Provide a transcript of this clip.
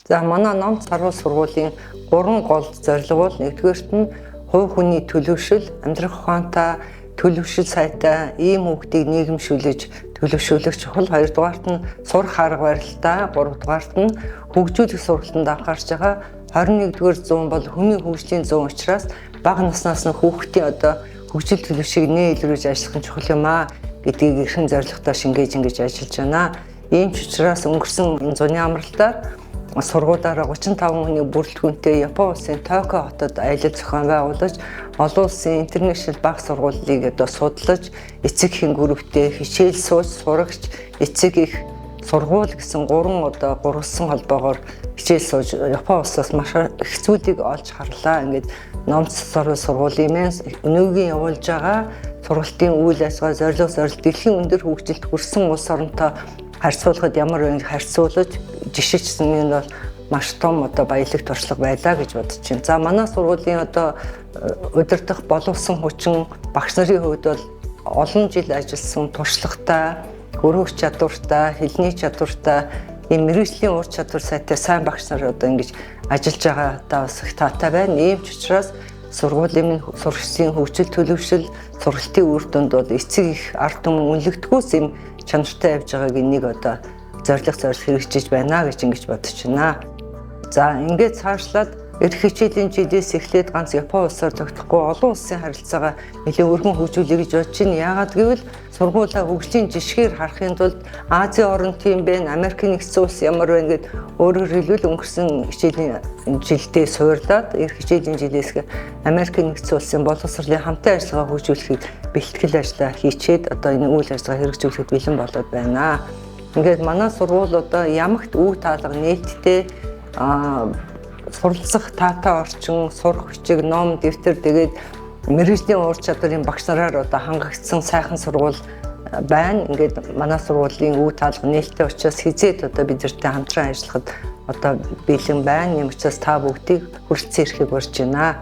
За манай ном сарвал сургуулийн 3 гол зорилго бол нэгдүгээрт нь хувь хүний төлөвшил, амьдрах ухаантай, төлөвшил сайтай ийм хүүхдийг нийгэмшүүлж төлөвшүүлэх чухал. Хоёрдугаарт нь сурах арга барилтай, гуравдугаарт нь хөгжүүлэх сургалтанд анхаарч байгаа 21-р зуун бол хүний хөгжлийн зуун учраас бага наснаас нь хүүхдийн хөгжил төлөвшийг илрүүлж ажиллах нь чухал юм аа гэдгийг эрхэм зорилготой шингээж ингэж ажиллаж байна. Ийм ч учраас өнгөрсөн энэ зуны амралтаар сургуулаараа 35 хүний бүрэлдэхүүнтэй Япон улсын Токио хотод аялал зохион байгуулж олон улсын интернэшнл бага сургуулийг судлаж эцэг эхийн групптэй хичээл сууж сурагч эцэг их сургууль гэсэн 3 гурвалсан холбоогоор хичээл сууж Япон улсаас маш их зүйлийг олж харлаа. Ингээд номц сургуулийн өнөөгийн явуулж байгаа сургалтын үйл ажиллагаа зорилго дэлхийн өндөр хөгжилд хүрсэн улс оронтой харьцуулахад ямар нэг харьцуулж жишээчсэн нь бол маш том баялаг туршлага байлаа гэж бодож байна. За манай сургуулийн удирдах боловсон хүчин багш нарын хувьд бол олон жил ажилласан туршлагатай, хөрвөх чадвартай, хэлний чадвартай, ийм мэргэжлийн ур чадвар сайтай сайн багш нар ингэж ажиллаж байгаадаа бас их таатай байна. Ийм ч учраас сургуулийн сурагчдын хөгжил төлөвшил, сургалтын үр дүнд бол эцэг их ард түмэн үнэлэгдэхүйс юм чанартай явж байгааг энийг зориг хэрэгжиж байна гэж ингэж бодож байна. За ингээд цаашлаад эрх хичээлийн жилээс эхлээд ганц Япон улсаар тогтохгүй олон улсын харилцаагаа нэлээд өргөн хөгжүүлэх гэж бодож байна. Яагаад гэвэл сургуулаа хөгжлийн жишгээр харахын тулд Азийн орнд тийм байна, Америкийн нэгдсэн улс ямар байна гэд өөрөөр хэлбэл өнгөрсөн хичээлийн жилдээ суурлаад эрх хичээлийн жилээс Америкийн нэгдсэн улсын боловсролын хамтын ажиллагаа хөгжүүлэхэд бэлтгэл ажиллаа хийчээд энэ үйл ажиллагаа хэрэгжүүлэхэд бэлэн болоод байна. Ингээд манай сургууль ямагт үг таалга нээлттэй суралцах таатай орчин, сурах бичиг, ном, дэвтэр тэгээд мэргэжлийн ур чадварын багш нараар хангагдсан сайхан сургууль байна. Ингээд манай сургуулийн үг таалга нээлттэй учраас хизээд бид нартай хамтран ажиллахад бэлэн байна. Юм учраас та бүгдийг хүрэлцэн ирэхийг урьж байна.